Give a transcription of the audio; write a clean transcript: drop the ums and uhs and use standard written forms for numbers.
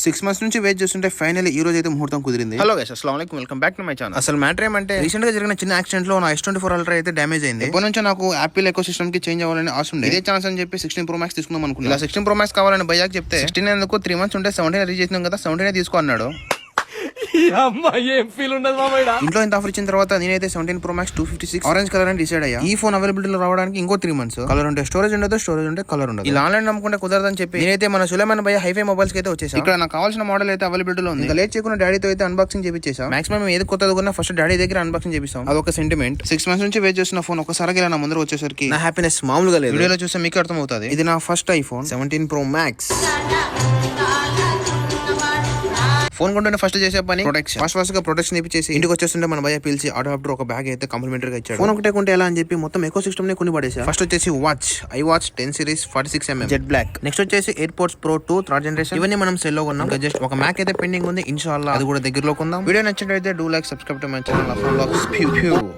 6 months నుంచి wait చేస్తుంటే finally ఈ రోజు అయితే ముహూర్తం కుదిరింది. హలో గైస్, అస్సలాము అలైకుం, welcome back to my channel. అసలు మ్యాటర్ ఏమంటే రీసెంట్ గా జరిగిన చిన్న యాక్సిడెంట్ లో నా S24 అల్ట్రా అయితే డ్యామేజ్ అయింది. ఎప్పటి నుంచో నాకు యాపిల్ ఎకో సిస్టమ్ కి చేంజ్ అవ్వాలని ఆశ ఉండే. ఇదే ఛాన్స్ అని చెప్పి 16 Pro Max తీసుకుందాం అనుకున్నా. ఇలా 16 Pro Max కావాలని భయ్యాకి చెప్తే 16 ఎందుకు 3 months ఉంటే 17 రీచ్ చేసినాం కదా, 17 తీసుకో అన్నాడు. ఇంట్లో ఇంత ఆఫర్ ఇచ్చిన తర్వాత నేనైతే 17 Pro Max 256 ఆరెంజ్ కలర్ అని డిసైడ్ అయ్యా. ఈ ఫోన్ అవైలబిలిటీలో రావడానికి ఇంకో 3 months. కలర్ ఉంటే స్టోరేజ్ ఉండదు, స్టోరేజ్ ఉంటే కలర్ ఉండదు. ఇలా ఆన్లైన్ నమ్ముకుంటే కుదరదని చెప్పి నేనైతే మన సులేమాన్ భయ్య హైఫై మొబైల్స్ కి అయితే వచ్చేసా. ఇక్కడ నాకు కావాల్సిన మోడల్ అయితే అవైలబిలిటీలో ఉంది. ఇంకా లేట్ చేయకుండా డాడీతో అయితే అన్బాక్సింగ్ చేపించేసా. మాక్సిమం ఏది కొత్తది కొన్నా ఫస్ట్ డాడీ దగ్గర అన్బాక్సింగ్ చేపిస్తాం. అదొక సెంటిమెంట్. 6 months నుంచి వెయిట్ చేస్తున్న ఫోన్ ఒకసారి ఇలా నా ముందర వచ్చేసరికి నా హ్యాపీనెస్ మామూలుగా లేదు. వీడియోలో చూస్తే మీకు అర్థం అవుతుంది. ఇది నా first iPhone 17 Pro Max. Phone కొంటే ఫస్ట్ చేసే పని ప్రొటెక్షన్. ఫస్ట్ గా ప్రొటెక్షన్ ఇప్పించేసి ఇంటికి వచ్చేస్తుంటే మన భయ్య పిలిచి అడాప్టర్ ఒక బ్యాగ్ అయితే కాంప్లిమెంటరీ గా ఇచ్చాడు. ఫోన్ ఒకటే కొంటే ఎలా అని చెప్పి మొత్తం ఎకో సిస్టమ్ ని కొని పడేసా. ఫస్ట్ వచ్చేసి watch, iWatch 10 series 46mm jet black. Next వచ్చేసి ఎయిర్పోర్ట్స్ Pro 2 థర్డ్ జనరేషన్. ఇవన్నీ మనం సెల్ లో కొన్నాం. జస్ట్ ఒక మ్యాక్ అయితే పెండింగ్ ఉంది, ఇన్షాల్లా అది కూడా దగ్గరలో కొందాం. వీడియో నచ్చినట్లయితే do like, subscribe to my channel.